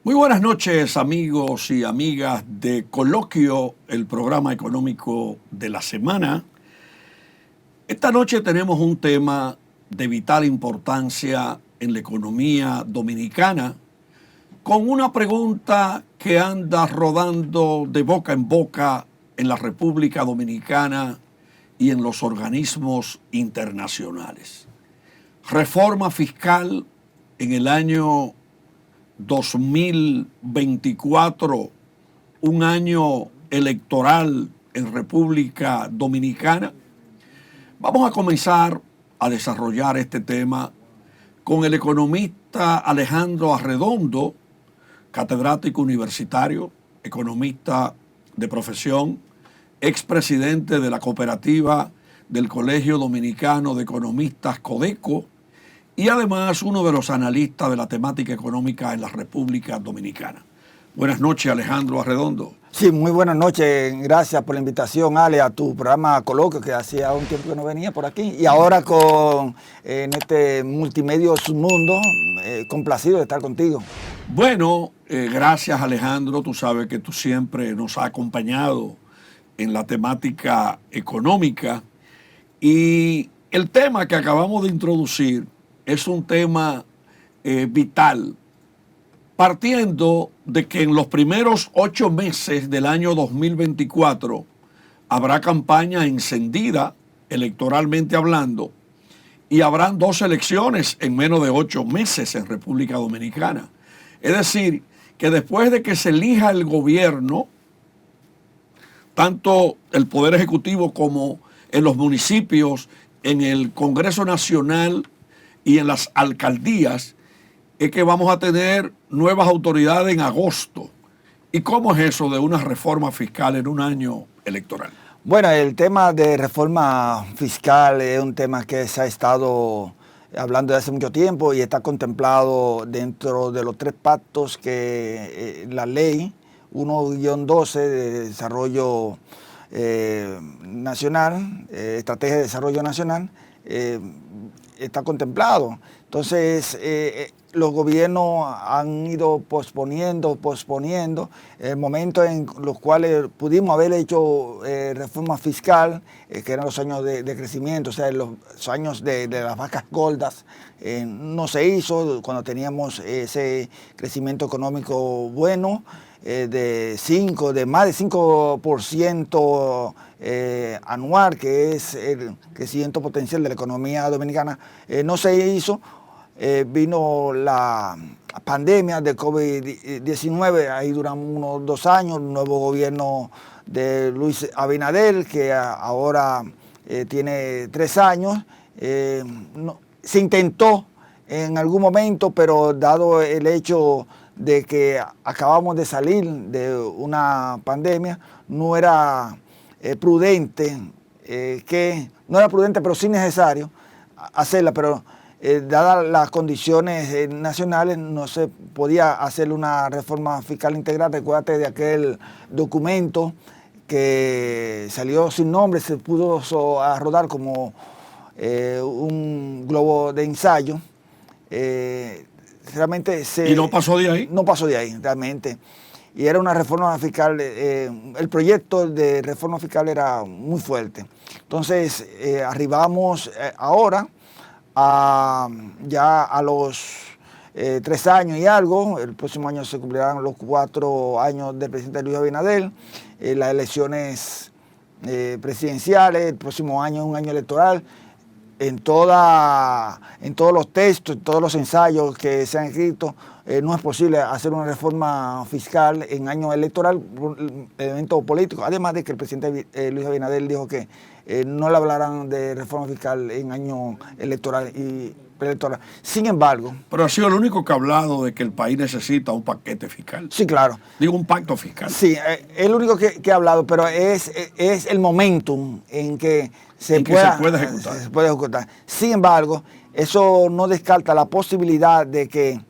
Muy buenas noches, amigos y amigas de Coloquio, el programa económico de la semana. Esta noche tenemos un tema de vital importancia en la economía dominicana, con una pregunta que anda rodando de boca en boca en la República Dominicana y en los organismos internacionales. Reforma fiscal en el año 2024, un año electoral en República Dominicana. Vamos a comenzar a desarrollar este tema con el economista Alejandro Arredondo, catedrático universitario, economista de profesión, expresidente de la cooperativa del Colegio Dominicano de Economistas Codeco y además uno de los analistas de la temática económica en la República Dominicana. Buenas noches, Alejandro Arredondo. Sí, muy buenas noches. Gracias por la invitación, Ale, a tu programa Coloquio, que hacía un tiempo que no venía por aquí. Y ahora en este Multimedia Submundo, complacido de estar contigo. Bueno, gracias, Alejandro. Tú sabes que tú siempre nos has acompañado en la temática económica. Y el tema que acabamos de introducir es un tema vital, partiendo de que en los primeros 8 meses del año 2024 habrá campaña encendida, electoralmente hablando, y habrán 2 elecciones en menos de 8 meses en República Dominicana. Es decir, que después de que se elija el gobierno, tanto el Poder Ejecutivo como en los municipios, en el Congreso Nacional y en las alcaldías, es que vamos a tener nuevas autoridades en agosto. ¿Y cómo es eso de una reforma fiscal en un año electoral? Bueno, el tema de reforma fiscal es un tema que se ha estado hablando desde hace mucho tiempo y está contemplado dentro de los 3 pactos que la ley 1-12 de desarrollo nacional, estrategia de desarrollo nacional, está contemplado. Entonces, los gobiernos han ido posponiendo el momento en los cuales pudimos haber hecho reforma fiscal, que eran los años de crecimiento, o sea, los años de las vacas gordas. No se hizo cuando teníamos ese crecimiento económico bueno, de más de 5% anual, que es el crecimiento potencial de la economía dominicana. No se hizo. Vino la pandemia de COVID-19, ahí duramos unos 2 años, un nuevo gobierno de Luis Abinader, que ahora tiene 3 años. Se intentó en algún momento, pero dado el hecho de que acabamos de salir de una pandemia, no era prudente, pero sí necesario hacerla, pero dadas las condiciones nacionales no se podía hacer una reforma fiscal integral. Recuérdate de aquel documento que salió sin nombre, se pudo rodar como un globo de ensayo. Realmente ¿Y no pasó de ahí? No pasó de ahí, realmente. Y era una reforma fiscal, el proyecto de reforma fiscal era muy fuerte. Entonces, arribamos ahora ya a los 3 años y algo. El próximo año se cumplirán los 4 años del presidente Luis Abinader, las elecciones presidenciales, el próximo año es un año electoral. En todos los textos, en todos los ensayos que se han escrito, no es posible hacer una reforma fiscal en año electoral por evento político. Además de que el presidente Luis Abinader dijo que no le hablarán de reforma fiscal en año electoral y preelectoral. Sin embargo... Pero ha sido el único que ha hablado de que el país necesita un paquete fiscal. Sí, claro. Digo, un pacto fiscal. Sí, es el único que ha hablado, pero es el momentum en que se puede ejecutar. Sin embargo, eso no descarta la posibilidad de que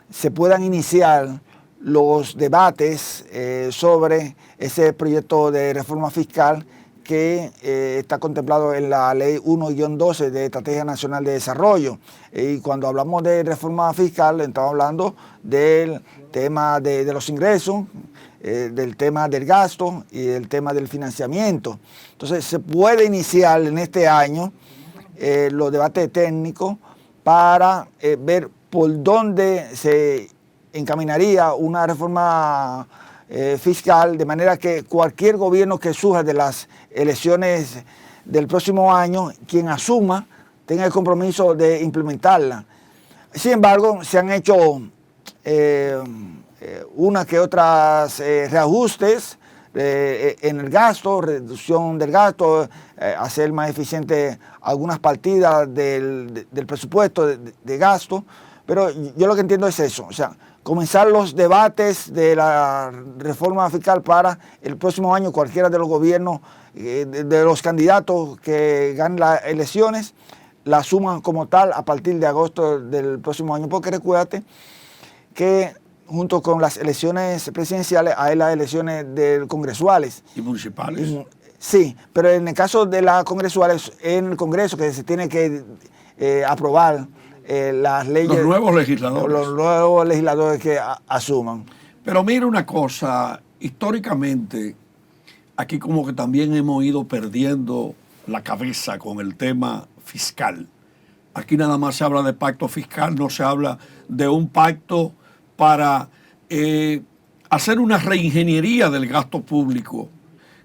se puedan iniciar los debates sobre ese proyecto de reforma fiscal que está contemplado en la ley 1-12 de Estrategia Nacional de Desarrollo. Y cuando hablamos de reforma fiscal, estamos hablando del tema de los ingresos, del tema del gasto y el tema del financiamiento. Entonces se puede iniciar en este año los debates técnicos para ver por dónde se encaminaría una reforma fiscal, de manera que cualquier gobierno que surja de las elecciones del próximo año, quien asuma, tenga el compromiso de implementarla. Sin embargo, se han hecho unas que otras reajustes en el gasto, reducción del gasto, hacer más eficiente algunas partidas del presupuesto de gasto, pero yo lo que entiendo es eso, o sea, comenzar los debates de la reforma fiscal para el próximo año, cualquiera de los gobiernos, de los candidatos que ganen las elecciones, la suman como tal a partir de agosto del próximo año, porque recuérdate que junto con las elecciones presidenciales hay las elecciones congresuales. ¿Y municipales? Sí, pero en el caso de las congresuales, en el Congreso que se tiene que aprobar las leyes. Los nuevos legisladores. Los nuevos legisladores que asuman. Pero mira una cosa, históricamente, aquí como que también hemos ido perdiendo la cabeza con el tema fiscal. Aquí nada más se habla de pacto fiscal, no se habla de un pacto para hacer una reingeniería del gasto público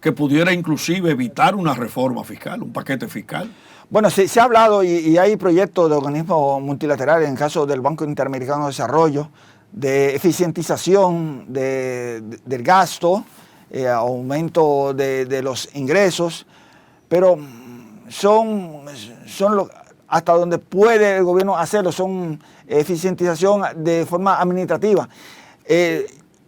que pudiera inclusive evitar una reforma fiscal, un paquete fiscal. Bueno, se ha hablado y hay proyectos de organismos multilaterales, en el caso del Banco Interamericano de Desarrollo, de eficientización del gasto, aumento de los ingresos, pero hasta donde puede el gobierno hacerlo, son eficientización de forma administrativa.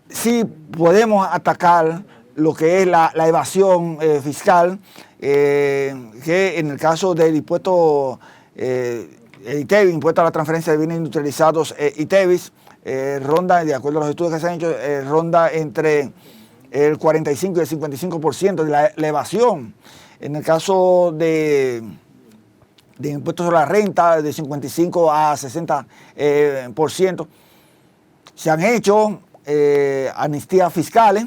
Sí podemos atacar lo que es la evasión fiscal, que en el caso del impuesto ITEVIS, impuesto a la transferencia de bienes industrializados, ITEVIS, ronda, de acuerdo a los estudios que se han hecho, ronda entre el 45 y el 55% de la evasión. En el caso de impuestos sobre la renta, de 55 a 60%, se han hecho amnistías fiscales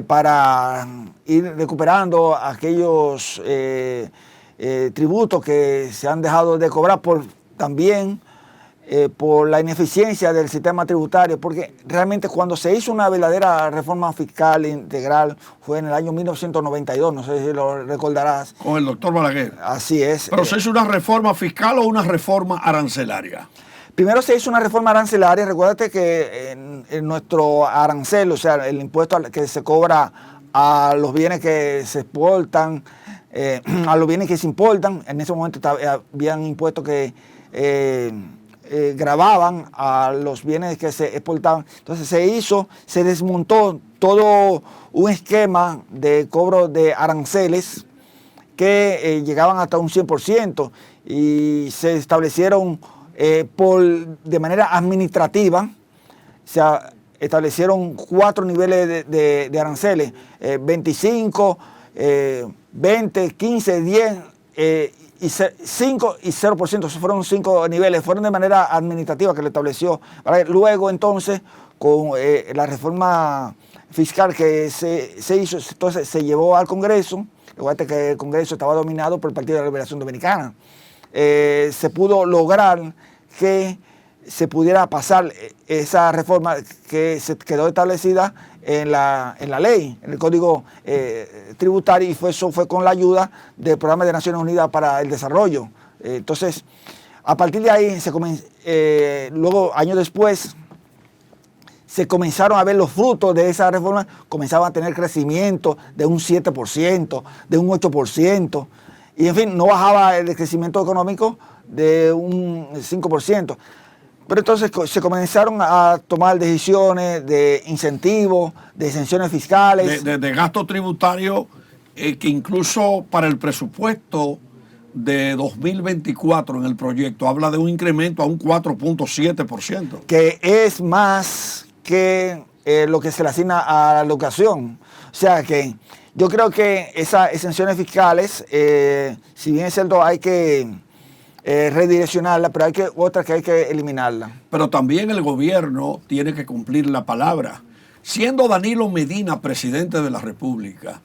para ir recuperando aquellos tributos que se han dejado de cobrar también por la ineficiencia del sistema tributario, porque realmente cuando se hizo una verdadera reforma fiscal integral fue en el año 1992, no sé si lo recordarás. Con el doctor Balaguer. Así es. ¿Pero se hizo una reforma fiscal o una reforma arancelaria? Primero se hizo una reforma arancelaria. Recuérdate que en nuestro arancel, o sea, el impuesto que se cobra a los bienes que se exportan, a los bienes que se importan, en ese momento habían impuestos que gravaban a los bienes que se exportaban. Entonces se desmontó todo un esquema de cobro de aranceles que llegaban hasta un 100% y se establecieron de manera administrativa, se establecieron 4 niveles de aranceles, 25, 20, 15, 10 y 5 y 0%, esos fueron 5 niveles, fueron de manera administrativa que lo estableció. Luego entonces, con la reforma fiscal que se hizo, entonces se llevó al Congreso. Recuerda que el Congreso estaba dominado por el Partido de la Liberación Dominicana. Se pudo lograr que se pudiera pasar esa reforma que se quedó establecida en la ley, en el Código Tributario, y eso fue con la ayuda del Programa de Naciones Unidas para el Desarrollo. Entonces, a partir de ahí, luego, años después, se comenzaron a ver los frutos de esa reforma, comenzaban a tener crecimiento de un 7%, de un 8%, y en fin, no bajaba el crecimiento económico de un 5%. Pero entonces se comenzaron a tomar decisiones de incentivos, de exenciones fiscales. De gasto tributario que incluso para el presupuesto de 2024 en el proyecto habla de un incremento a un 4.7%. Que es más que lo que se le asigna a la educación. O sea que yo creo que esas exenciones fiscales, si bien es cierto, hay que redireccionarla, pero otras que hay que eliminarla. Pero también el gobierno tiene que cumplir la palabra. Siendo Danilo Medina presidente de la República,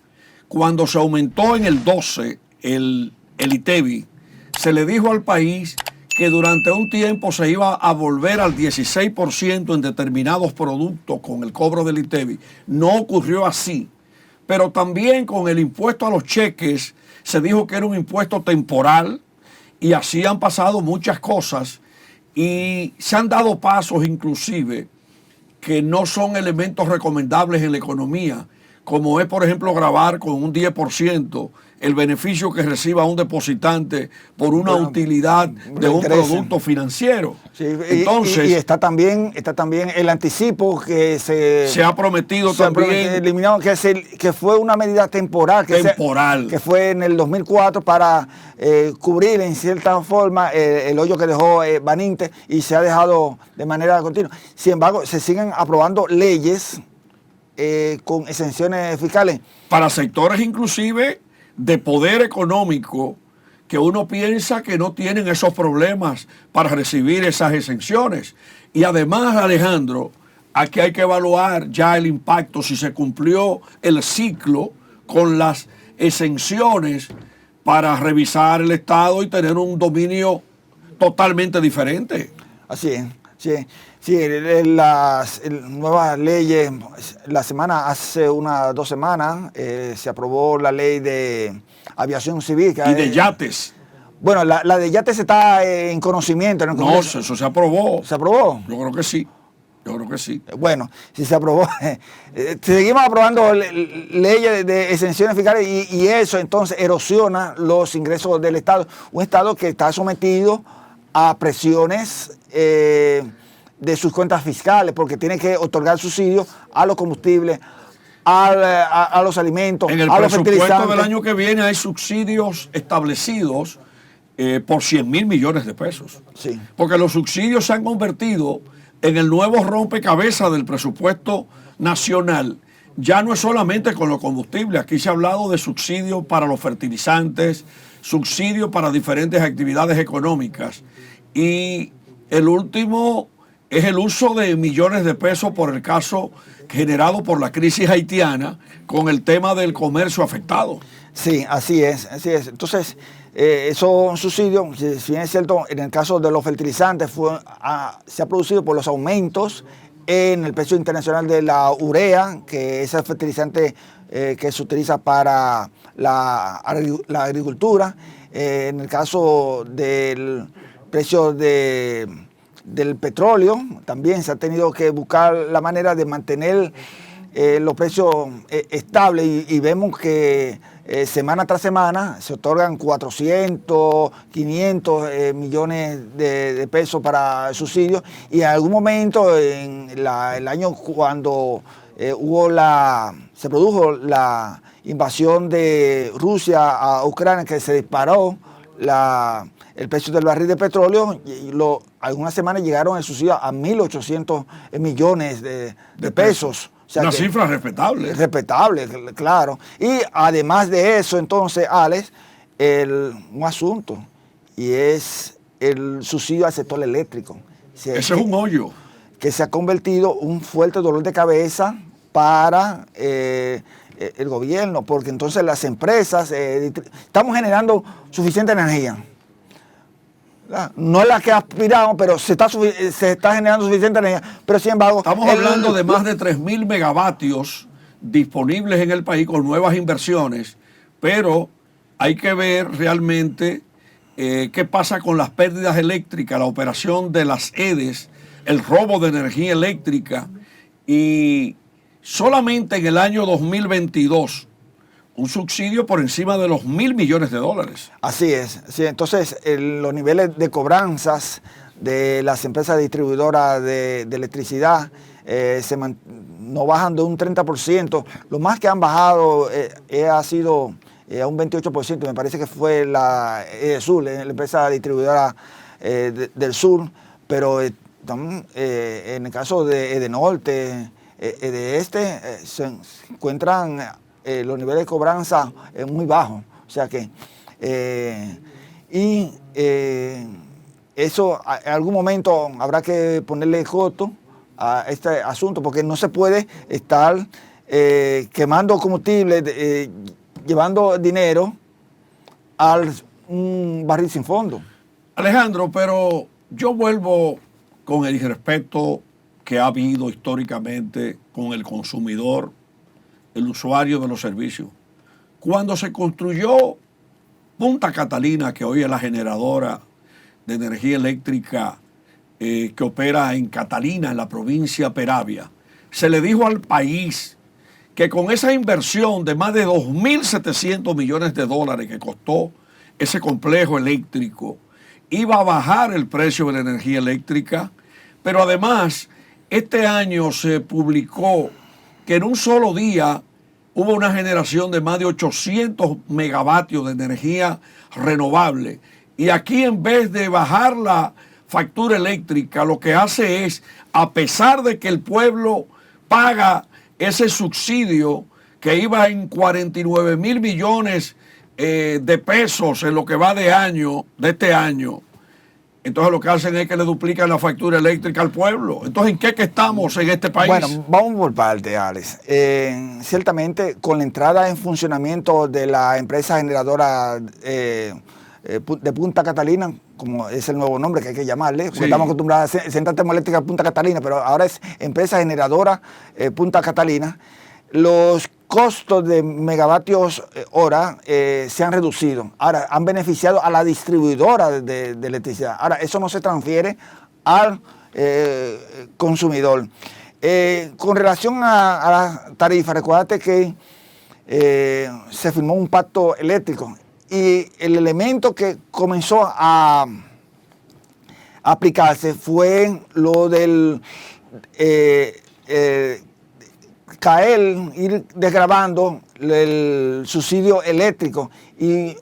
cuando se aumentó en el 12 el ITEVI, se le dijo al país que durante un tiempo se iba a volver al 16% en determinados productos con el cobro del ITEVI. No ocurrió así. Pero también con el impuesto a los cheques se dijo que era un impuesto temporal y así han pasado muchas cosas y se han dado pasos inclusive que no son elementos recomendables en la economía, como es, por ejemplo, gravar con un 10% el beneficio que reciba un depositante por una utilidad de un producto financiero. Sí, entonces, y está también el anticipo que se ha prometido también. Eliminado, que fue una medida temporal. Que fue en el 2004 para cubrir en cierta forma el hoyo que dejó Baninte y se ha dejado de manera continua. Sin embargo, se siguen aprobando leyes con exenciones fiscales. Para sectores inclusive de poder económico que uno piensa que no tienen esos problemas para recibir esas exenciones. Y además, Alejandro, aquí hay que evaluar ya el impacto, si se cumplió el ciclo con las exenciones para revisar el Estado y tener un dominio totalmente diferente. Así es, sí. Sí, las nuevas leyes, hace unas 2 semanas, se aprobó la ley de aviación civil. Y de yates. Bueno, la de yates está en conocimiento. No, eso se aprobó. ¿Se aprobó? Yo creo que sí. Yo creo que sí. Bueno, si se aprobó, seguimos aprobando leyes de exenciones fiscales y eso entonces erosiona los ingresos del Estado. Un Estado que está sometido a presiones de sus cuentas fiscales, porque tiene que otorgar subsidios a los combustibles, a los alimentos, a los fertilizantes. En el presupuesto del año que viene hay subsidios establecidos por 100.000 millones de pesos. Sí. Porque los subsidios se han convertido en el nuevo rompecabezas del presupuesto nacional. Ya no es solamente con los combustibles, aquí se ha hablado de subsidios para los fertilizantes, subsidios para diferentes actividades económicas. Y el último es el uso de millones de pesos por el caso generado por la crisis haitiana con el tema del comercio afectado. Sí, así es. Entonces, esos subsidios, si bien es cierto, en el caso de los fertilizantes se ha producido por los aumentos en el precio internacional de la urea, que es el fertilizante que se utiliza para la agricultura. En el caso del precio del petróleo, también se ha tenido que buscar la manera de mantener los precios estables y vemos que semana tras semana se otorgan 400, 500 millones de pesos para subsidios y en algún momento en el año cuando se produjo la invasión de Rusia a Ucrania, que se disparó el precio del barril de petróleo, y algunas semanas llegaron el subsidio a 1.800 millones de pesos. O sea, una cifra respetable. Respetable, claro. Y además de eso, entonces, Alex, un asunto, y es el subsidio al sector eléctrico. Ese es un hoyo. Que se ha convertido un fuerte dolor de cabeza para el gobierno, porque entonces las empresas, estamos generando suficiente energía. No es la que aspiramos, pero se está generando suficiente energía. Pero sin embargo, estamos hablando de más de 3.000 megavatios disponibles en el país con nuevas inversiones, pero hay que ver realmente qué pasa con las pérdidas eléctricas, la operación de las EDES, el robo de energía eléctrica, y solamente en el año 2022 un subsidio por encima de los $1.000 millones. Así es. Sí, entonces, los niveles de cobranzas de las empresas distribuidoras de electricidad no bajan de un 30%. Lo más que han bajado ha sido a un 28%. Me parece que fue la Sur, la empresa distribuidora del sur. Pero en el caso de Edenorte, se encuentran los niveles de cobranza muy bajos. O sea que, y eso en algún momento habrá que ponerle coto a este asunto, porque no se puede estar quemando combustible, llevando dinero a un barril sin fondo. Alejandro, pero yo vuelvo con el irrespeto que ha habido históricamente con el consumidor, el usuario de los servicios. Cuando se construyó Punta Catalina, que hoy es la generadora de energía eléctrica que opera en Catalina, en la provincia Peravia, se le dijo al país que con esa inversión de más de 2.700 millones de dólares que costó ese complejo eléctrico, iba a bajar el precio de la energía eléctrica, pero además este año se publicó que en un solo día hubo una generación de más de 800 megavatios de energía renovable. Y aquí, en vez de bajar la factura eléctrica, lo que hace es, a pesar de que el pueblo paga ese subsidio que iba en 49.000 millones de pesos en lo que va de este año, entonces lo que hacen es que le duplican la factura eléctrica al pueblo. Entonces, ¿en qué que estamos en este país? Bueno, vamos por parte, Alex. Ciertamente, con la entrada en funcionamiento de la empresa generadora de Punta Catalina, como es el nuevo nombre que hay que llamarle, porque estamos acostumbrados a Central Termoeléctrica Punta Catalina, pero ahora es empresa generadora Punta Catalina, los costos de megavatios hora se han reducido. Ahora, han beneficiado a la distribuidora de electricidad. Ahora, eso no se transfiere al consumidor. Con relación a la tarifa, recuérdate que se firmó un pacto eléctrico y el elemento que comenzó a aplicarse fue lo del ir desgravando el subsidio eléctrico y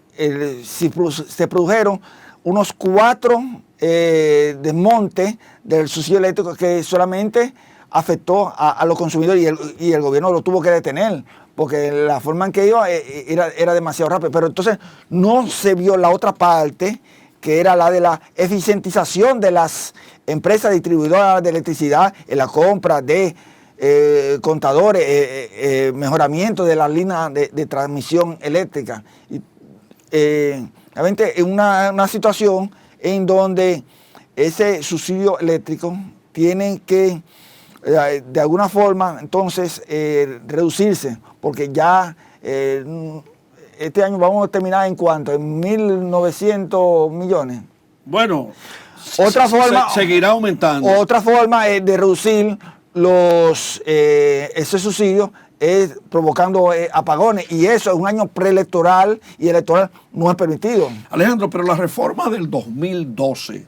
se produjeron unos 4 desmontes del subsidio eléctrico que solamente afectó a los consumidores y el gobierno lo tuvo que detener porque la forma en que iba era demasiado rápido. Pero entonces no se vio la otra parte, que era la de la eficientización de las empresas distribuidoras de electricidad en la compra de contadores, mejoramiento de las líneas de transmisión eléctrica. Realmente es una situación en donde ese subsidio eléctrico tiene que, de alguna forma, entonces, reducirse, porque ya este año vamos a terminar en cuánto, en 1.900 millones. Bueno, otra forma seguirá aumentando. Otra forma de reducir ese subsidio es provocando apagones, y eso es un año preelectoral y electoral no es permitido. Alejandro, pero la reforma del 2012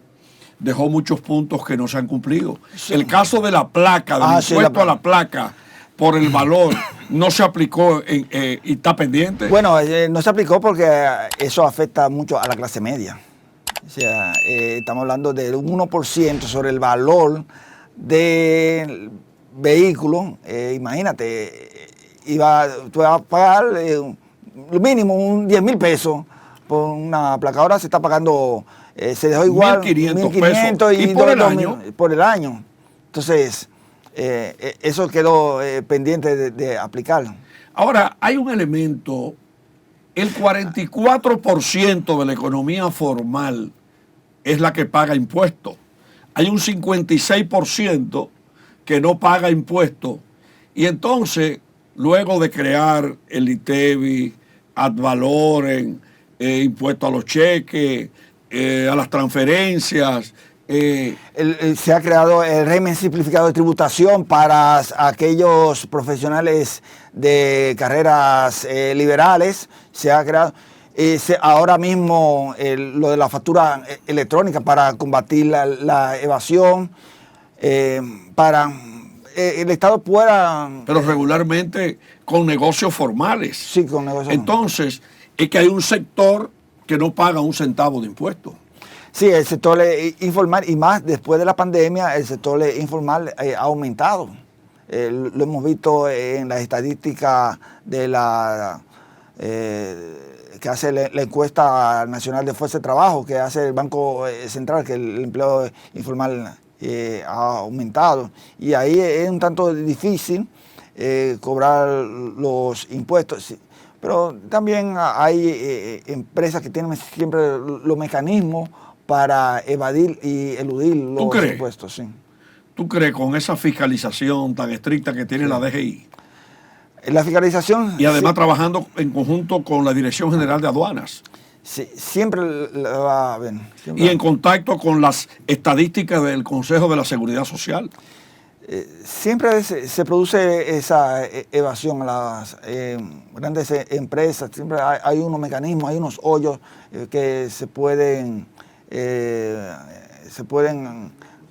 dejó muchos puntos que no se han cumplido. Sí. El caso de la placa, del impuesto a la placa por el valor, no se aplicó y está pendiente. Bueno, no se aplicó porque eso afecta mucho a la clase media. O sea, estamos hablando del 1% sobre el valor del vehículo. Imagínate, tú vas a pagar lo mínimo 10.000 pesos por una placa. Ahora se está pagando, se dejó igual 1.500 y por el año. Por el año. Entonces, eso quedó pendiente de aplicar. Ahora, hay un elemento, el 44% de la economía formal es la que paga impuestos. Hay un 56% que no paga impuestos. Y entonces, luego de crear el ITEVI, ad valorem, impuesto a los cheques, a las transferencias. Se ha creado el régimen simplificado de tributación para aquellos profesionales de carreras liberales. Se ha creado ahora mismo lo de la factura electrónica para combatir la evasión, para el Estado pueda... Pero regularmente con negocios formales. Sí, con negocios formales. Entonces, es que hay un sector que no paga un centavo de impuestos. Sí, el sector informal, y más después de la pandemia, el sector informal ha aumentado. Lo hemos visto en las estadísticas de la que hace la encuesta nacional de fuerza de trabajo, que hace el Banco Central, que el empleo informal ha aumentado. Y ahí es un tanto difícil cobrar los impuestos. Sí. Pero también hay empresas que tienen siempre los mecanismos para evadir y eludir los impuestos. Sí. ¿Tú crees con esa fiscalización tan estricta que tiene la DGI? La fiscalización... Y además trabajando en conjunto con la Dirección General de Aduanas. Sí, siempre va a haber. Y en contacto con las estadísticas del Consejo de la Seguridad Social. Siempre se produce esa evasión a las grandes empresas. Siempre hay unos mecanismos, hay unos hoyos que se pueden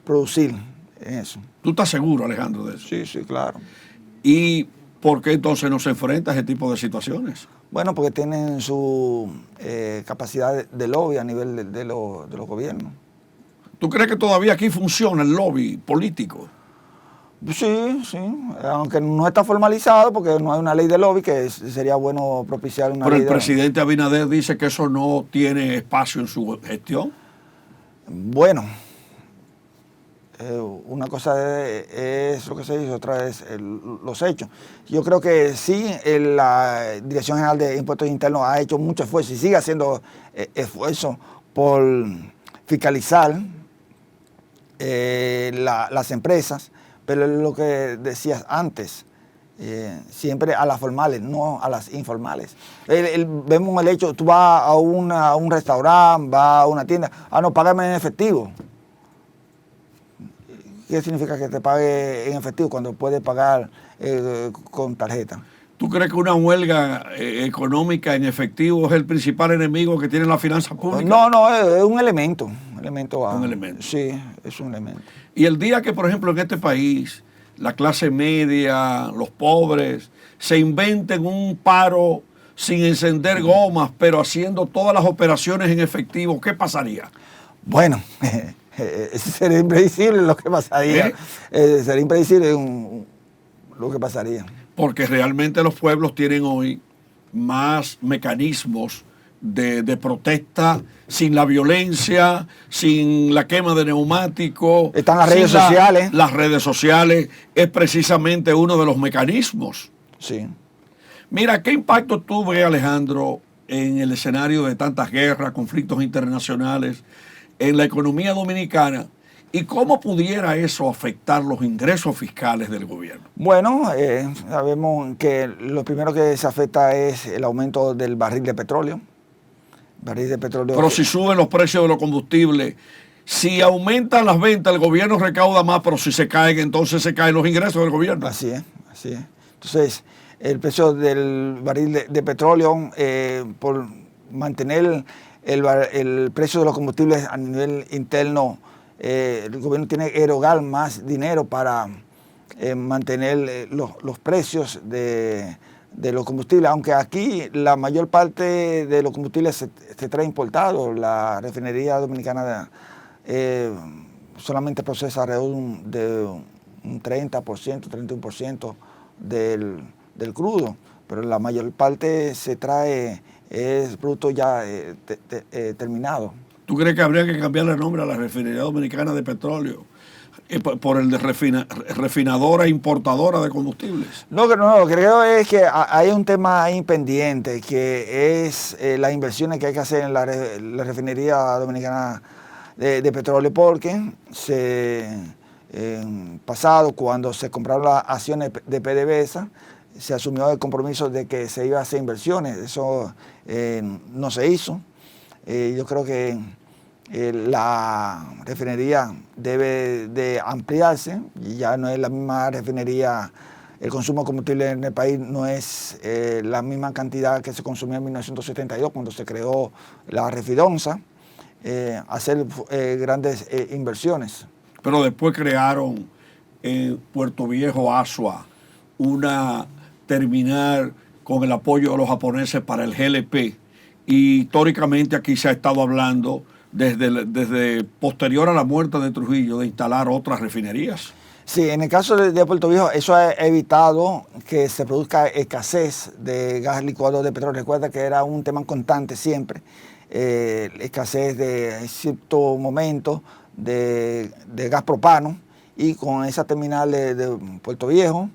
producir en eso. ¿Tú estás seguro, Alejandro, de eso? Sí, sí, claro. ¿Y por qué entonces no se enfrenta a ese tipo de situaciones? Bueno, porque tienen su capacidad de lobby a nivel de los gobiernos. ¿Tú crees que todavía aquí funciona el lobby político? Sí, sí, aunque no está formalizado porque no hay una ley de lobby, que sería bueno propiciar una ley de lobby. Pero el presidente Abinader dice que eso no tiene espacio en su gestión. Bueno, una cosa es lo que se dice, otra es los hechos. Yo creo que sí, la Dirección General de Impuestos Internos ha hecho mucho esfuerzo y sigue haciendo esfuerzo por fiscalizar las empresas, pero es lo que decías antes, siempre a las formales, no a las informales. Vemos el hecho, tú vas a un restaurante, vas a una tienda, no, págame en efectivo. ¿Qué significa que te pague en efectivo cuando puedes pagar con tarjeta? ¿Tú crees que una huelga económica en efectivo es el principal enemigo que tiene la finanza pública? No, es un elemento. Un elemento. Sí, es un elemento. Y el día que, por ejemplo, en este país, la clase media, los pobres, se inventen un paro sin encender gomas, pero haciendo todas las operaciones en efectivo, ¿qué pasaría? Bueno, sería impredecible lo que pasaría. Sería impredecible lo que pasaría. Porque realmente los pueblos tienen hoy más mecanismos de protesta, sin la violencia, sin la quema de neumáticos. Están las redes sociales. Las redes sociales es precisamente uno de los mecanismos. Sí. Mira, ¿qué impacto tú ves, Alejandro, en el escenario de tantas guerras, conflictos internacionales, en la economía dominicana? ¿Y cómo pudiera eso afectar los ingresos fiscales del gobierno? Bueno, sabemos que lo primero que se afecta es el aumento del barril de petróleo. Pero si suben los precios de los combustibles, si aumentan las ventas, el gobierno recauda más, pero si se caen, entonces se caen los ingresos del gobierno. Así es, así es. Entonces, el precio del barril de petróleo, por mantener el precio de los combustibles a nivel interno, el gobierno tiene que erogar más dinero para mantener los precios de los combustibles, aunque aquí la mayor parte de los combustibles se trae importado. La refinería dominicana solamente procesa alrededor de un 30%, 31% del crudo, pero la mayor parte se trae, es producto ya terminado. ¿Tú crees que habría que cambiarle el nombre a la refinería dominicana de petróleo por el de refinadora e importadora de combustibles? No, lo que creo es que hay un tema ahí pendiente, que es las inversiones que hay que hacer en la refinería dominicana de petróleo, porque en pasado, cuando se compraron las acciones de PDVSA, se asumió el compromiso de que se iba a hacer inversiones. Eso no se hizo. Yo creo que la refinería debe de ampliarse, y ya no es la misma refinería, el consumo de combustible en el país no es la misma cantidad que se consumía en 1972 cuando se creó la Refidonza, hacer grandes inversiones. Pero después crearon en Puerto Viejo, Asua, una terminal con el apoyo de los japoneses para el GLP. Y históricamente aquí se ha estado hablando desde posterior a la muerte de Trujillo de instalar otras refinerías. Sí, en el caso de Puerto Viejo, eso ha evitado que se produzca escasez de gas licuado de petróleo. Recuerda que era un tema constante siempre, escasez de cierto momento de gas propano, y con esa terminal de Puerto Viejo,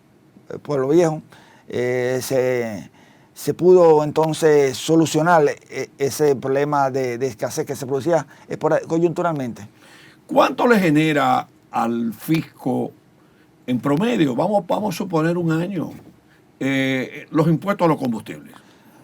Pueblo Viejo, se pudo entonces solucionar ese problema de escasez que se producía coyunturalmente. ¿Cuánto le genera al fisco en promedio? Vamos a suponer un año, los impuestos a los combustibles.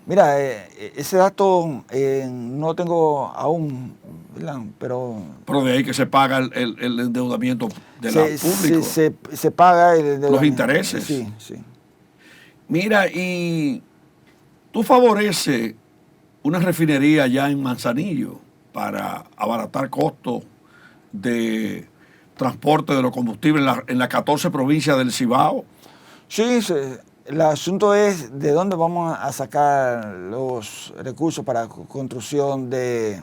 Mira, ese dato no lo tengo aún, ¿verdad? Pero de ahí que se paga el endeudamiento de la público. Se paga los intereses. Sí, sí. Mira, y tú favoreces una refinería ya en Manzanillo para abaratar costos de transporte de los combustibles en las 14 provincias del Cibao. Sí, el asunto es de dónde vamos a sacar los recursos para construcción de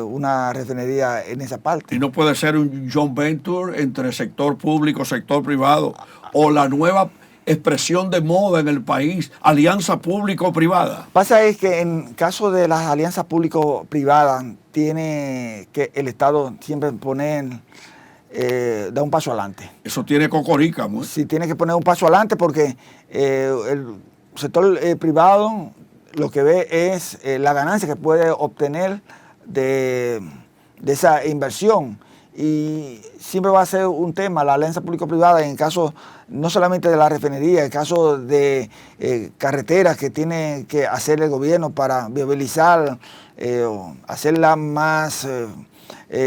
una refinería en esa parte. Y no puede ser un joint venture entre sector público, sector privado, o la nueva expresión de moda en el país, alianza público-privada. Pasa es que en caso de las alianzas público-privadas, tiene que el Estado siempre poner, da un paso adelante. Eso tiene cocorica, ¿no? Sí, tiene que poner un paso adelante porque el sector privado lo que ve es la ganancia que puede obtener de esa inversión. Y siempre va a ser un tema la alianza público-privada en caso no solamente de la refinería, en caso de carreteras que tiene que hacer el gobierno para viabilizar, hacerla más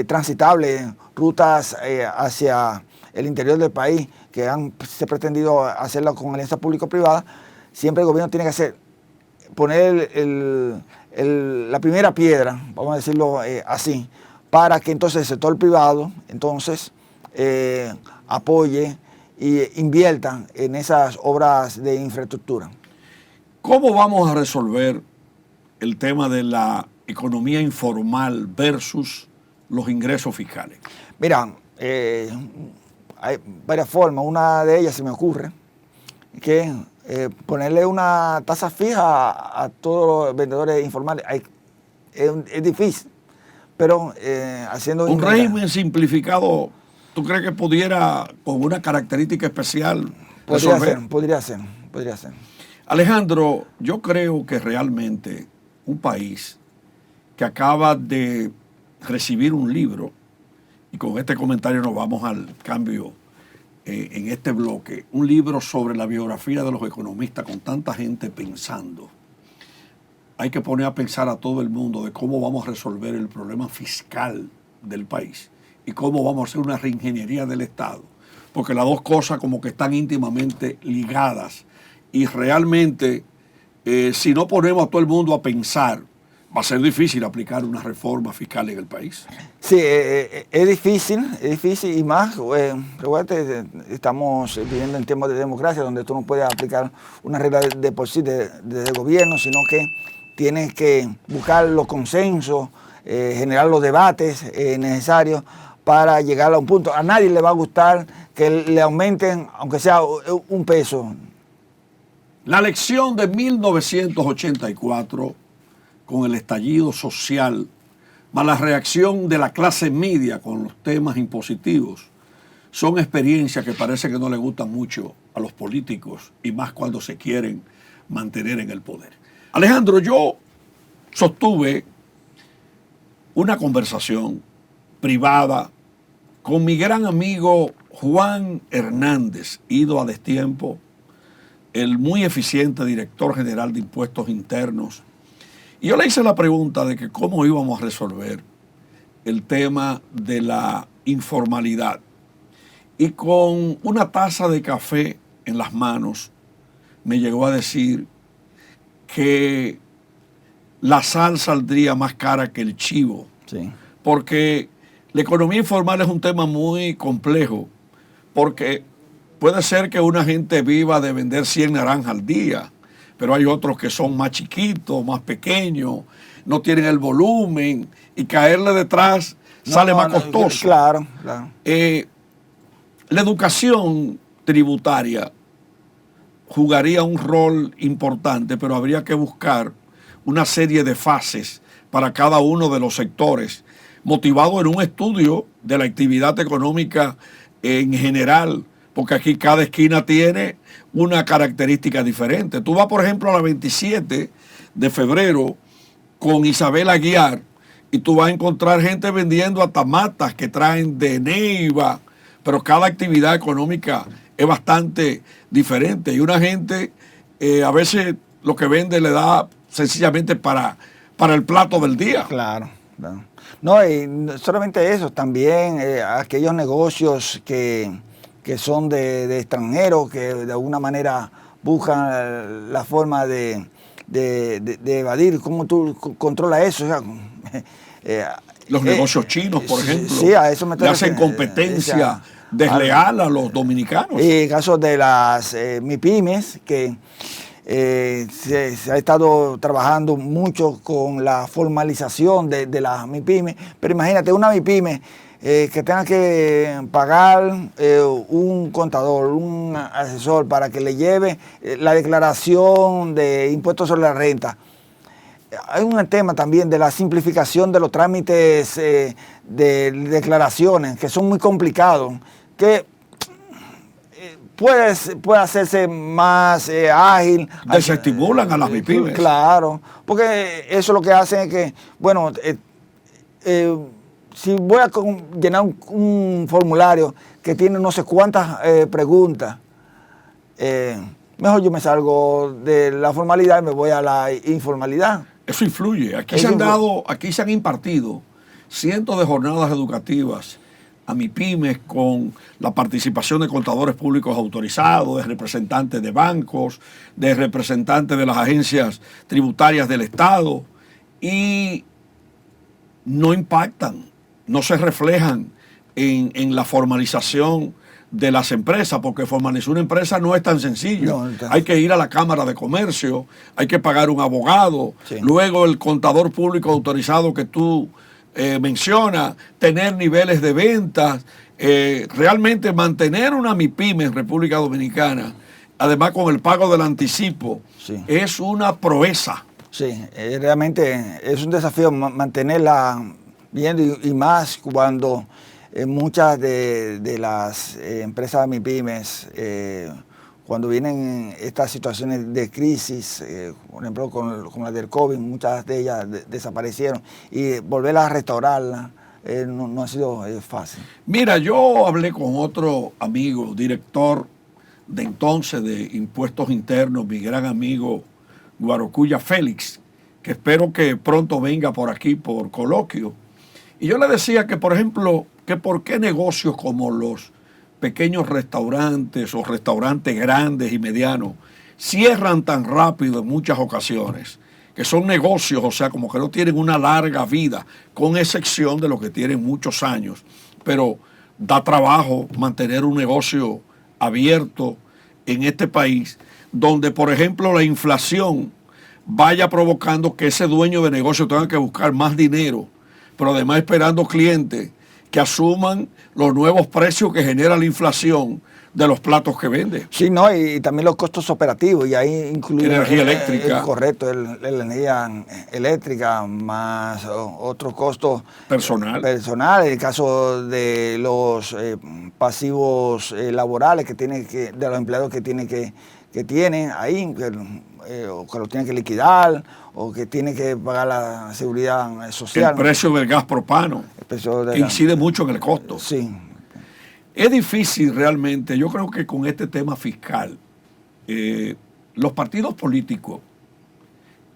transitable, rutas hacia el interior del país que se ha pretendido hacerla con alianza público-privada. Siempre el gobierno tiene que poner la primera piedra, vamos a decirlo así, para que entonces el sector privado entonces apoye e invierta en esas obras de infraestructura. ¿Cómo vamos a resolver el tema de la economía informal versus los ingresos fiscales? Mira, hay varias formas. Una de ellas se me ocurre, que ponerle una tasa fija a todos los vendedores informales. Es difícil, pero haciendo un régimen simplificado, ¿tú crees que pudiera, con una característica especial, resolver? Podría ser. Alejandro, yo creo que realmente un país que acaba de recibir un libro, y con este comentario nos vamos al cambio en este bloque, un libro sobre la biografía de los economistas con tanta gente pensando. Hay que poner a pensar a todo el mundo de cómo vamos a resolver el problema fiscal del país y cómo vamos a hacer una reingeniería del Estado, porque las dos cosas como que están íntimamente ligadas y realmente si no ponemos a todo el mundo a pensar, va a ser difícil aplicar una reforma fiscal en el país. Sí, es difícil y más, recuerda, estamos viviendo en tiempos de democracia donde tú no puedes aplicar una regla de por sí desde el gobierno, sino que tienes que buscar los consensos, generar los debates necesarios para llegar a un punto. A nadie le va a gustar que le aumenten, aunque sea un peso. La lección de 1984, con el estallido social, más la reacción de la clase media con los temas impositivos, son experiencias que parece que no le gustan mucho a los políticos y más cuando se quieren mantener en el poder. Alejandro, yo sostuve una conversación privada con mi gran amigo Juan Hernández, ido a destiempo, el muy eficiente director general de Impuestos Internos. Y yo le hice la pregunta de que cómo íbamos a resolver el tema de la informalidad. Y con una taza de café en las manos, me llegó a decir que la sal saldría más cara que el chivo. Sí. Porque la economía informal es un tema muy complejo, porque puede ser que una gente viva de vender 100 naranjas al día, pero hay otros que son más chiquitos, más pequeños, no tienen el volumen y caerle detrás sale más costoso. Claro. La educación tributaria jugaría un rol importante, pero habría que buscar una serie de fases para cada uno de los sectores, motivado en un estudio de la actividad económica en general, porque aquí cada esquina tiene una característica diferente. Tú vas, por ejemplo, a la 27 de febrero con Isabel Aguiar y tú vas a encontrar gente vendiendo hasta matas que traen de Neiva, pero cada actividad económica es bastante diferente. Y una gente a veces lo que vende le da sencillamente para el plato del día. Claro, claro. No, y no solamente eso, también aquellos negocios que son de extranjeros, que de alguna manera buscan la forma de evadir. ¿Cómo tú controlas eso? O sea, los negocios chinos, por ejemplo, sí, a eso me le hacen competencia desleal a los dominicanos. Y el caso de las MIPYMES, que se ha estado trabajando mucho con la formalización de las MIPYMES, pero imagínate una MIPYME que tenga que pagar un contador, un asesor para que le lleve la declaración de impuestos sobre la renta. Hay un tema también de la simplificación de los trámites de declaraciones, que son muy complicados, que puede hacerse más ágil. Desestimulan a las MIPYMES. Claro, porque eso lo que hacen es que, bueno, si voy a llenar un formulario que tiene no sé cuántas preguntas, mejor yo me salgo de la formalidad y me voy a la informalidad. Eso influye. Aquí se han impartido cientos de jornadas educativas a MIPYMES con la participación de contadores públicos autorizados, de representantes de bancos, de representantes de las agencias tributarias del Estado, y no impactan, no se reflejan en la formalización de las empresas, porque formalizar una empresa no es tan sencillo. No, hay que ir a la Cámara de Comercio, hay que pagar un abogado, sí. Luego el contador público autorizado que tú mencionas, tener niveles de ventas, realmente mantener una MIPYME en República Dominicana, además con el pago del anticipo, sí. Es una proeza. Sí, realmente es un desafío mantenerla bien y más cuando muchas de las empresas MIPYMES, cuando vienen estas situaciones de crisis, por ejemplo con la del COVID, muchas de ellas desaparecieron, y volverlas a restaurarlas no ha sido fácil. Mira, yo hablé con otro amigo, director de entonces de Impuestos Internos, mi gran amigo Guarocuya Félix, que espero que pronto venga por aquí por coloquio. Y yo le decía que, por ejemplo, que por qué negocios como los pequeños restaurantes o restaurantes grandes y medianos cierran tan rápido en muchas ocasiones, que son negocios, o sea, como que no tienen una larga vida, con excepción de los que tienen muchos años, pero da trabajo mantener un negocio abierto en este país, donde, por ejemplo, la inflación vaya provocando que ese dueño de negocio tenga que buscar más dinero, pero además esperando clientes que asuman los nuevos precios que genera la inflación de los platos que vende. Sí, no, y también los costos operativos, y ahí incluye energía eléctrica. Correcto, la energía eléctrica, más otros costos personal, el caso de los pasivos laborales de los empleados que tienen ahí, que lo tienen que liquidar, o que tienen que pagar la seguridad social. El precio del gas propano, que incide mucho en el costo. Sí. Es difícil realmente, yo creo que con este tema fiscal, los partidos políticos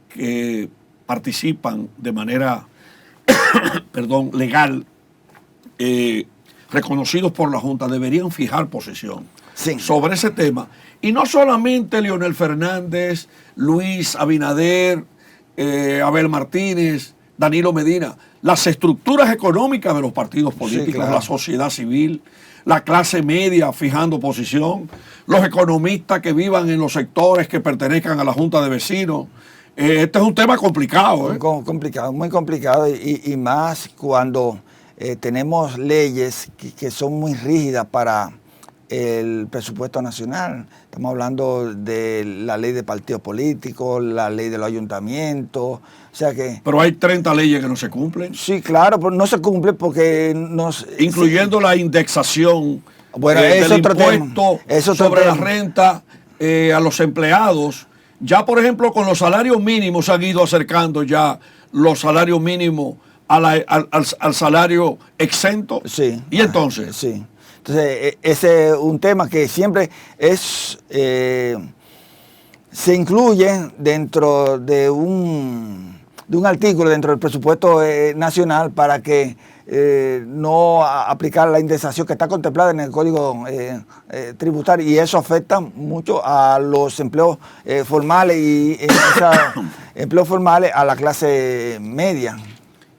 que participan de manera legal, reconocidos por la Junta, deberían fijar posición sobre ese tema. Y no solamente Leonel Fernández, Luis Abinader, Abel Martínez, Danilo Medina, las estructuras económicas de los partidos políticos, claro. La sociedad civil, la clase media fijando posición, los economistas que vivan en los sectores que pertenezcan a la Junta de Vecinos. Este es un tema complicado. Muy complicado, y más cuando tenemos leyes que son muy rígidas para el presupuesto nacional. Estamos hablando de la ley de partidos políticos, la ley de los ayuntamientos, o sea que... Pero hay 30 leyes que no se cumplen. Sí, claro, pero no se cumple porque... Incluyendo la indexación del impuesto sobre la renta a los empleados. Ya, por ejemplo, con los salarios mínimos se han ido acercando ya los salarios mínimos al salario exento. Sí. ¿Y entonces? Sí. Entonces, ese es un tema que siempre se incluye dentro de un artículo dentro del presupuesto nacional para que no aplicar la indexación que está contemplada en el Código Tributario, y eso afecta mucho a los empleos formales y en esos empleos formales a la clase media.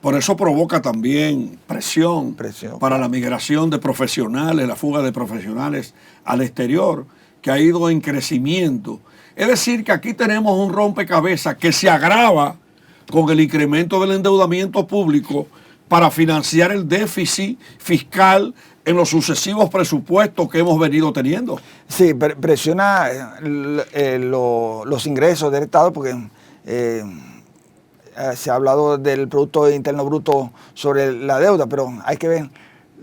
Por eso provoca también presión para la migración de profesionales, la fuga de profesionales al exterior, que ha ido en crecimiento. Es decir, que aquí tenemos un rompecabezas que se agrava con el incremento del endeudamiento público para financiar el déficit fiscal en los sucesivos presupuestos que hemos venido teniendo. Sí, presiona los ingresos del Estado porque... se ha hablado del Producto Interno Bruto sobre la deuda, pero hay que ver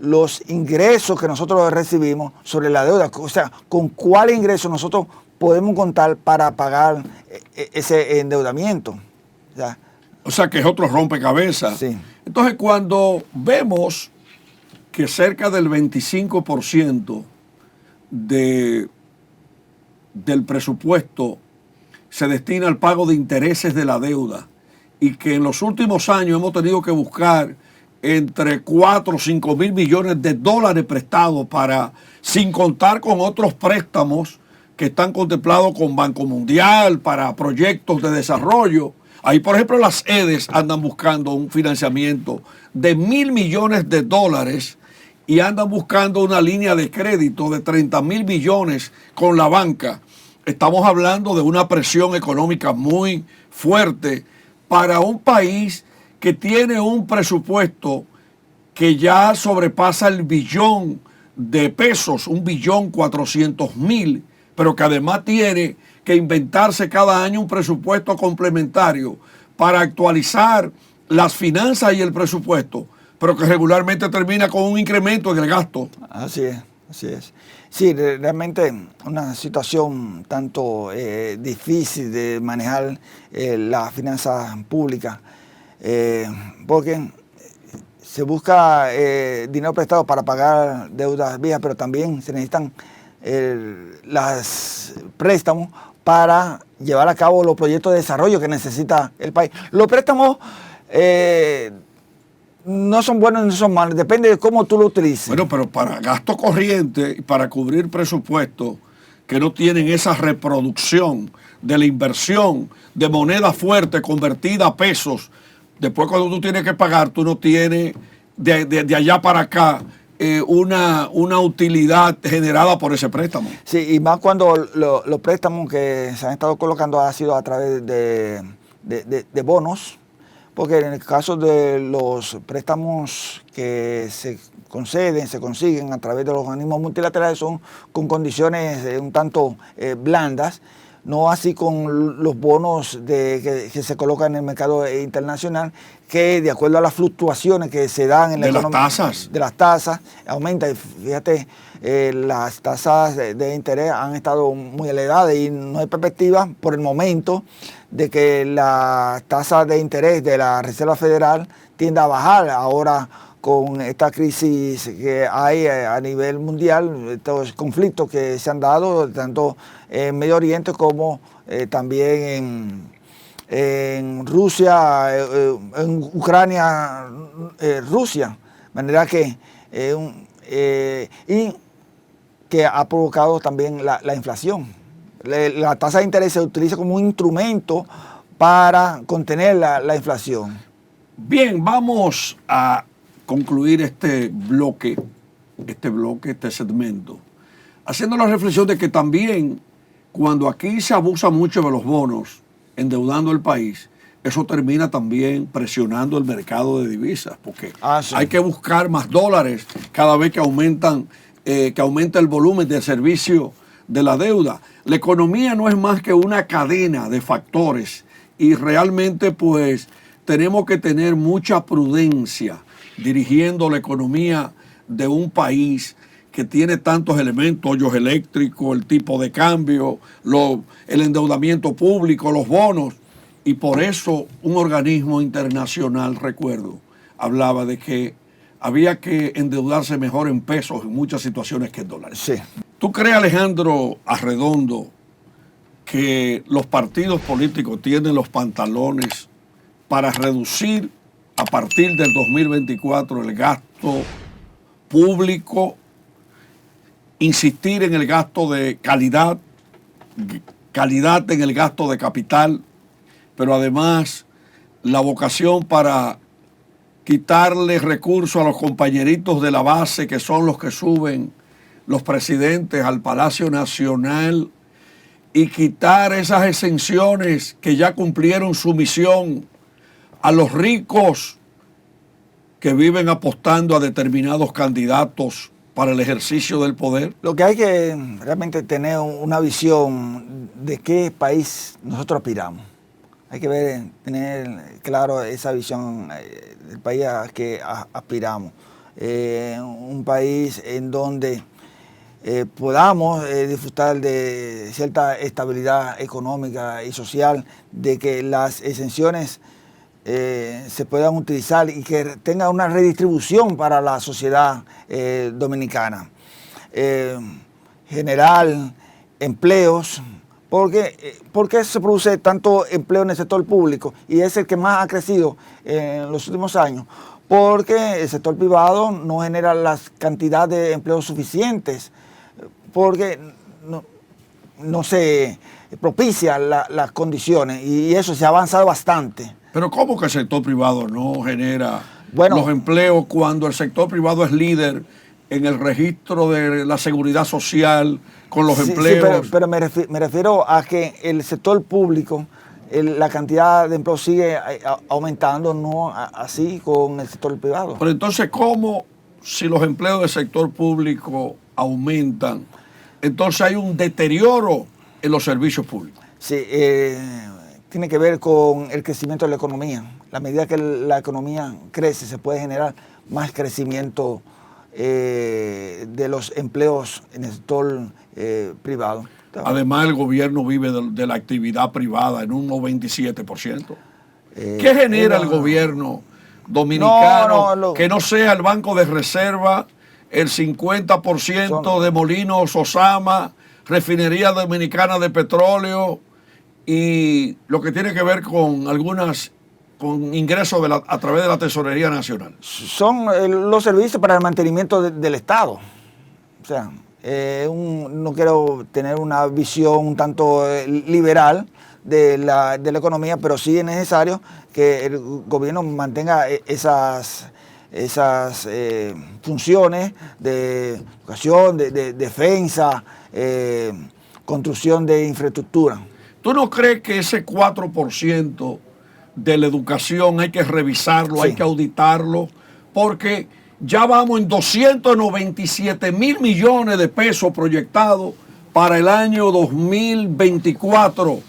los ingresos que nosotros recibimos sobre la deuda, o sea, con cuál ingreso nosotros podemos contar para pagar ese endeudamiento. O sea, que es otro rompecabezas. Sí. Entonces, cuando vemos que cerca del 25% del presupuesto se destina al pago de intereses de la deuda, y que en los últimos años hemos tenido que buscar entre 4 o 5 mil millones de dólares prestados sin contar con otros préstamos que están contemplados con Banco Mundial para proyectos de desarrollo. Ahí, por ejemplo, las EDES andan buscando un financiamiento de 1.000 millones de dólares y andan buscando una línea de crédito de 30 mil millones con la banca. Estamos hablando de una presión económica muy fuerte para un país que tiene un presupuesto que ya sobrepasa el billón de pesos, 1.400.000.000, pero que además tiene que inventarse cada año un presupuesto complementario para actualizar las finanzas y el presupuesto, pero que regularmente termina con un incremento en el gasto. Así es, así es. Sí, realmente una situación tanto difícil de manejar las finanzas públicas, porque se busca dinero prestado para pagar deudas viejas, pero también se necesitan los préstamos para llevar a cabo los proyectos de desarrollo que necesita el país. Los préstamos no son buenos ni son malos, depende de cómo tú lo utilices. Bueno, pero para gasto corriente y para cubrir presupuestos que no tienen esa reproducción de la inversión de moneda fuerte convertida a pesos, después cuando tú tienes que pagar, tú no tienes de allá para acá una utilidad generada por ese préstamo. Sí, y más cuando los préstamos que se han estado colocando ha sido a través de bonos, porque en el caso de los préstamos que se conceden, se consiguen a través de los organismos multilaterales son con condiciones un tanto blandas, no así con los bonos que se colocan en el mercado internacional, que de acuerdo a las fluctuaciones que se dan en la economía, de las tasas, aumenta. Y fíjate, las tasas de interés han estado muy elevadas y no hay perspectiva por el momento de que la tasa de interés de la Reserva Federal tienda a bajar ahora con esta crisis que hay a nivel mundial, estos conflictos que se han dado tanto en Medio Oriente como también en Rusia, en Ucrania, Rusia, de manera que y que ha provocado también la inflación. La tasa de interés se utiliza como un instrumento para contener la inflación. Bien, vamos a concluir este segmento, haciendo la reflexión de que también cuando aquí se abusa mucho de los bonos, endeudando el país, eso termina también presionando el mercado de divisas, porque sí, hay que buscar más dólares cada vez que aumentan que aumenta el volumen del servicio de la deuda. La economía no es más que una cadena de factores y realmente pues tenemos que tener mucha prudencia dirigiendo la economía de un país que tiene tantos elementos, hoyos eléctricos, el tipo de cambio, el endeudamiento público, los bonos. Y por eso un organismo internacional, recuerdo, hablaba de que había que endeudarse mejor en pesos en muchas situaciones que en dólares. Sí. ¿Tú crees, Alejandro Arredondo, que los partidos políticos tienen los pantalones para reducir a partir del 2024 el gasto público, insistir en el gasto de calidad en el gasto de capital, pero además la vocación para quitarle recursos a los compañeritos de la base, que son los que suben los presidentes al Palacio Nacional, y quitar esas exenciones que ya cumplieron su misión a los ricos que viven apostando a determinados candidatos para el ejercicio del poder? Lo que hay que realmente tener una visión de qué país nosotros aspiramos. Hay que tener claro esa visión del país a que aspiramos. Un país en donde podamos disfrutar de cierta estabilidad económica y social, de que las exenciones se puedan utilizar y que tenga una redistribución para la sociedad dominicana. Generar empleos. ¿Por qué se produce tanto empleo en el sector público? Y es el que más ha crecido en los últimos años. Porque el sector privado no genera las cantidades de empleos suficientes. Porque no se propician las condiciones. Y eso se ha avanzado bastante. Pero ¿cómo que el sector privado no genera los empleos cuando el sector privado es líder en el registro de la seguridad social con los empleos? Sí, pero me refiero a que el sector público, la cantidad de empleos sigue aumentando, no así con el sector privado. Pero entonces, ¿cómo si los empleos del sector público aumentan, entonces hay un deterioro en los servicios públicos? Sí, tiene que ver con el crecimiento de la economía. A medida que la economía crece, se puede generar más crecimiento de los empleos en el sector privado. Además, el gobierno vive de la actividad privada en un 97%. ¿Qué genera el gobierno dominicano que no sea el Banco de Reserva, el 50% de Molinos Osama, Refinería Dominicana de Petróleo y lo que tiene que ver con con ingresos a través de la Tesorería Nacional? Son los servicios para el mantenimiento del Estado. O sea, no quiero tener una visión un tanto liberal de la economía, pero sí es necesario que el gobierno mantenga esas funciones de educación, de defensa, construcción de infraestructura. ¿Tú no crees que ese 4% de la educación hay que revisarlo, hay que auditarlo? Porque ya vamos en 297,000 millones de pesos proyectados para el año 2024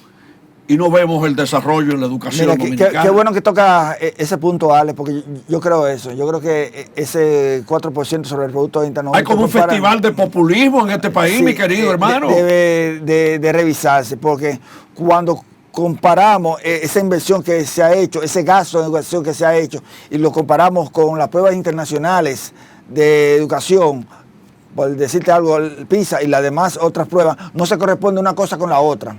y no vemos el desarrollo en la educación dominicana. Qué bueno que toca ese punto, Alex, porque yo creo eso. Yo creo que ese 4% sobre el Producto Interno hay como un festival de populismo en este país, mi querido hermano. Debe de revisarse, porque cuando comparamos esa inversión que se ha hecho, ese gasto en educación que se ha hecho, y lo comparamos con las pruebas internacionales de educación, por decirte algo, el PISA y las demás otras pruebas, no se corresponde una cosa con la otra.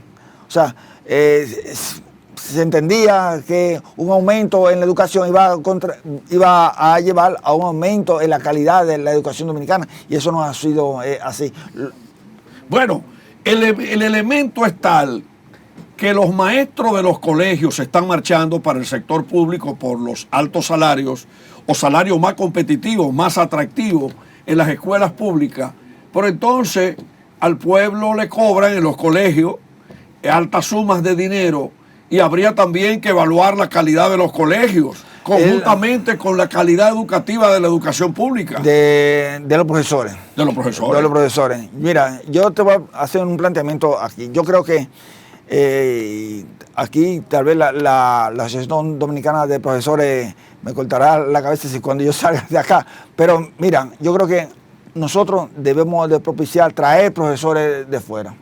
O sea, se entendía que un aumento en la educación iba a llevar a un aumento en la calidad de la educación dominicana, y eso no ha sido así. Bueno, el elemento es tal que los maestros de los colegios están marchando para el sector público por los altos salarios o salarios más competitivos, más atractivos en las escuelas públicas, pero entonces al pueblo le cobran en los colegios altas sumas de dinero y habría también que evaluar la calidad de los colegios. conjuntamente con la calidad educativa de la educación pública. De los profesores. De los profesores. De los profesores. Mira, yo te voy a hacer un planteamiento aquí. Yo creo que aquí tal vez la Asociación Dominicana de Profesores me cortará la cabeza si cuando yo salga de acá. Pero mira, yo creo que nosotros debemos de propiciar traer profesores de fuera.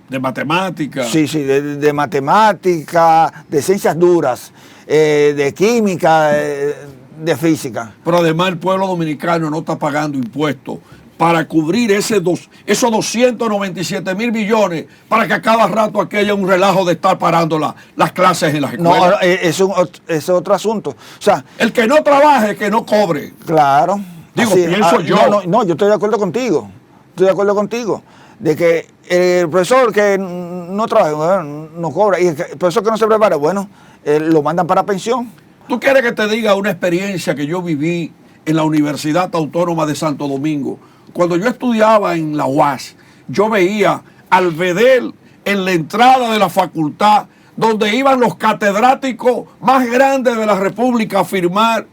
De matemáticas. Sí, de matemática, de ciencias duras, de química, de física. Pero además el pueblo dominicano no está pagando impuestos para cubrir esos 297 mil millones para que a cada rato aquí haya un relajo de estar parando las clases en las escuelas. No, es otro asunto. O sea, el que no trabaje, que no cobre. Claro. Digo, pienso yo. No, yo estoy de acuerdo contigo. Estoy de acuerdo contigo. De que el profesor que no trabaja, bueno, no cobra. Y el profesor que no se prepara, bueno, lo mandan para pensión. ¿Tú quieres que te diga una experiencia que yo viví en la Universidad Autónoma de Santo Domingo? Cuando yo estudiaba en la UAS, yo veía al bedel en la entrada de la facultad, donde iban los catedráticos más grandes de la República a firmar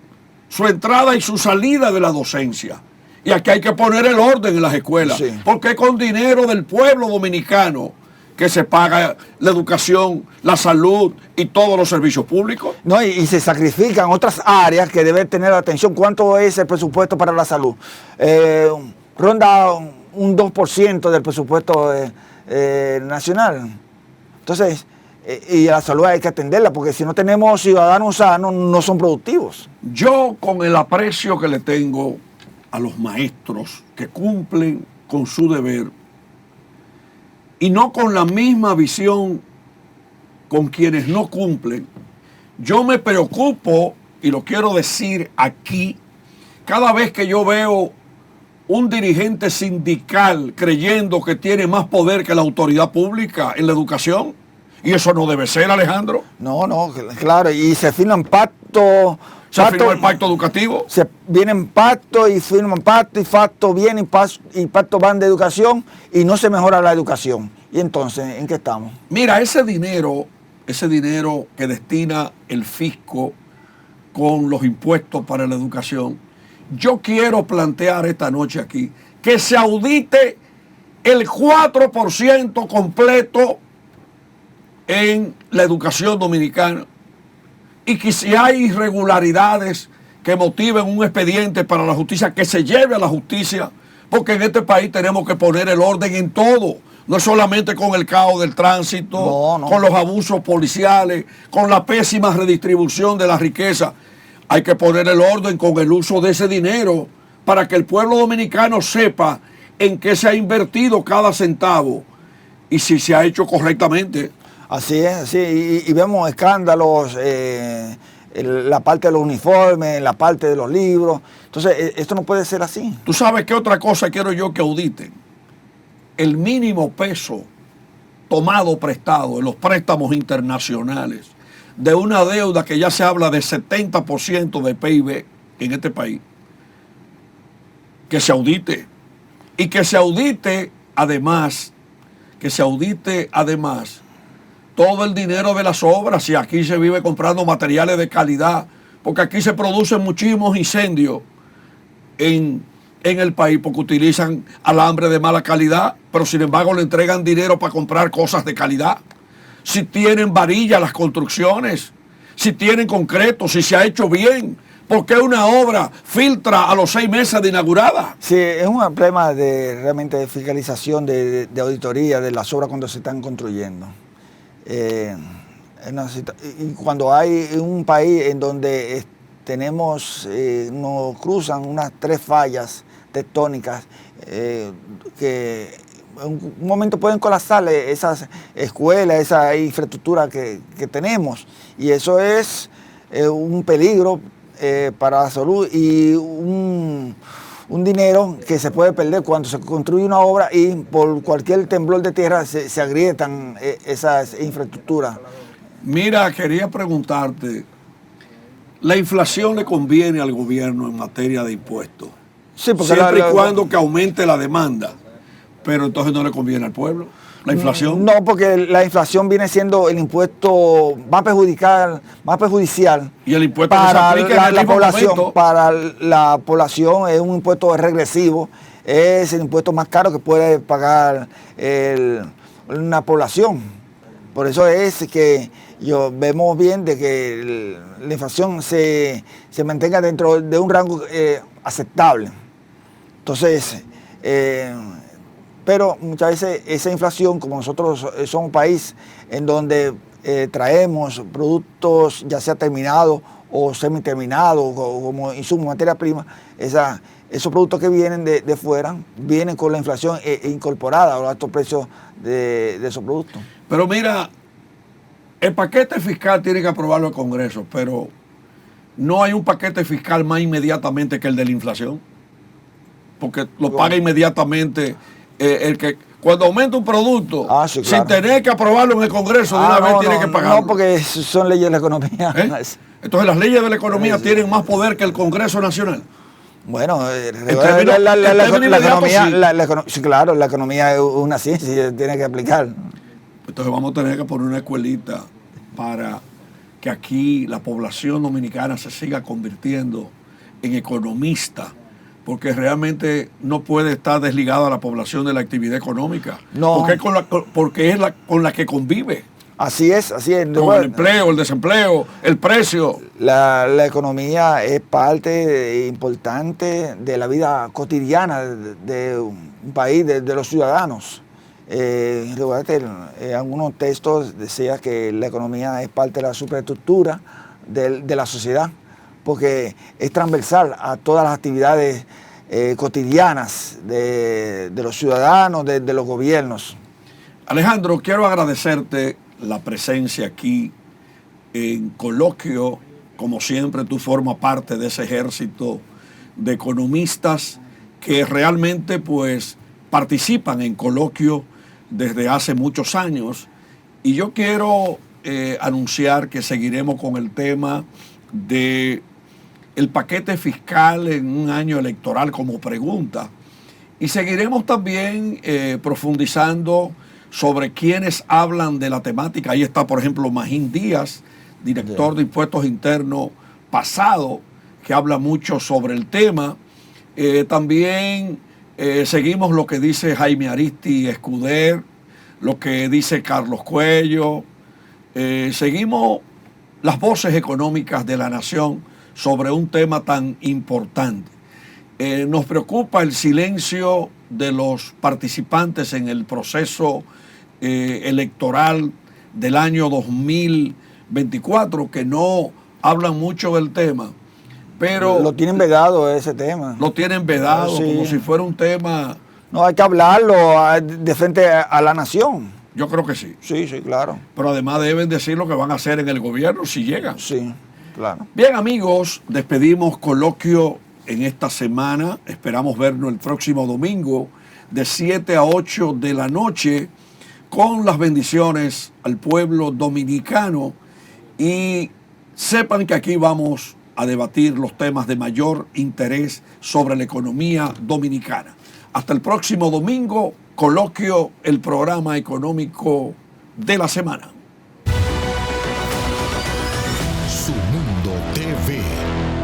su entrada y su salida de la docencia. Y aquí hay que poner el orden en las escuelas, sí. Porque con dinero del pueblo dominicano que se paga la educación, la salud y todos los servicios públicos. No, y se sacrifican otras áreas que deben tener atención. ¿Cuánto es el presupuesto para la salud? Ronda un 2% del presupuesto nacional. Entonces, y a la salud hay que atenderla, porque si no tenemos ciudadanos sanos, no son productivos. Yo, con el aprecio que le tengo a los maestros que cumplen con su deber y no con la misma visión con quienes no cumplen, yo me preocupo, y lo quiero decir aquí, cada vez que yo veo un dirigente sindical creyendo que tiene más poder que la autoridad pública en la educación, y eso no debe ser, Alejandro. No, claro, y se firman pactos. ¿Se firmó el pacto educativo? Se vienen pactos y firman pactos y pactos vienen y pactos van de educación y no se mejora la educación. Y entonces, ¿en qué estamos? Mira, ese dinero que destina el fisco con los impuestos para la educación, yo quiero plantear esta noche aquí que se audite el 4% completo en la educación dominicana. Y que si hay irregularidades que motiven un expediente para la justicia, que se lleve a la justicia, porque en este país tenemos que poner el orden en todo, no solamente con el caos del tránsito, con los abusos policiales, con la pésima redistribución de la riqueza. Hay que poner el orden con el uso de ese dinero para que el pueblo dominicano sepa en qué se ha invertido cada centavo y si se ha hecho correctamente. Así es, así, y vemos escándalos, la parte de los uniformes, la parte de los libros. Entonces, esto no puede ser así. ¿Tú sabes qué otra cosa quiero yo que auditen? El mínimo peso tomado prestado en los préstamos internacionales de una deuda que ya se habla de 70% de PIB en este país. Que se audite. Y que se audite además, todo el dinero de las obras, y aquí se vive comprando materiales de calidad, porque aquí se producen muchísimos incendios en el país, porque utilizan alambre de mala calidad, pero sin embargo le entregan dinero para comprar cosas de calidad. Si tienen varilla las construcciones, si tienen concreto, si se ha hecho bien, ¿por qué una obra filtra a los 6 meses de inaugurada? Sí, es un problema realmente de fiscalización, de auditoría de las obras cuando se están construyendo. Y cuando hay un país en donde nos cruzan unas 3 fallas tectónicas que en un momento pueden colapsar esas escuelas, esa infraestructura que tenemos, y eso es un peligro para la salud y un dinero que se puede perder cuando se construye una obra y por cualquier temblor de tierra se agrietan esas infraestructuras. Mira, quería preguntarte, ¿la inflación le conviene al gobierno en materia de impuestos? Sí, porque siempre y cuando que aumente la demanda, pero entonces no le conviene al pueblo. ¿La inflación? No, porque la inflación viene siendo el impuesto más perjudicial Y el impuesto que se para aplica en el la mismo población. momento. Para la población es un impuesto regresivo, es el impuesto más caro que puede pagar una población. Por eso es que vemos bien de que la inflación se mantenga dentro de un rango aceptable. Entonces, pero muchas veces esa inflación, como nosotros somos un país en donde traemos productos ya sea terminados o semiterminados, como insumos, materia prima, esos productos que vienen de fuera vienen con la inflación incorporada a los altos precios de esos productos. Pero mira, el paquete fiscal tiene que aprobarlo el Congreso, pero no hay un paquete fiscal más inmediatamente que el de la inflación, porque lo paga inmediatamente el que cuando aumenta un producto, Sí, claro, sin tener que aprobarlo en el Congreso, de una vez tiene que pagarlo. No, porque son leyes de la economía. Entonces las leyes de la economía tienen más poder que el Congreso Nacional. Bueno, sí, claro, la economía es una ciencia y se tiene que aplicar. Entonces vamos a tener que poner una escuelita para que aquí la población dominicana se siga convirtiendo en economista, porque realmente no puede estar desligada a la población de la actividad económica, no, porque es con la que convive. Así es, así es. Con el empleo, el desempleo, el precio. La economía es parte importante de la vida cotidiana de un país, de los ciudadanos. En algunos textos decía que la economía es parte de la superestructura de la sociedad, porque es transversal a todas las actividades cotidianas de los ciudadanos, de los gobiernos. Alejandro, quiero agradecerte la presencia aquí en Coloquio. Como siempre, tú formas parte de ese ejército de economistas que realmente pues participan en Coloquio desde hace muchos años, y yo quiero anunciar que seguiremos con el tema de el paquete fiscal en un año electoral como pregunta, y seguiremos también profundizando sobre quienes hablan de la temática. Ahí está, por ejemplo, Magín Díaz, director de Impuestos Internos pasado, que habla mucho sobre el tema. También seguimos lo que dice Jaime Aristi Escuder, lo que dice Carlos Cuello. Seguimos las voces económicas de la nación sobre un tema tan importante. Nos preocupa el silencio de los participantes en el proceso electoral del año 2024, que no hablan mucho del tema, pero lo tienen vedado ese tema. Lo tienen vedado, sí, como si fuera un tema. No, hay que hablarlo de frente a la nación. Yo creo que sí. Sí, sí, claro. Pero además deben decir lo que van a hacer en el gobierno si llegan. Sí, claro. Bien, amigos, despedimos Coloquio en esta semana. Esperamos vernos el próximo domingo de 7 a 8 de la noche, con las bendiciones al pueblo dominicano, y sepan que aquí vamos a debatir los temas de mayor interés sobre la economía dominicana. Hasta el próximo domingo, Coloquio, el programa económico de la semana.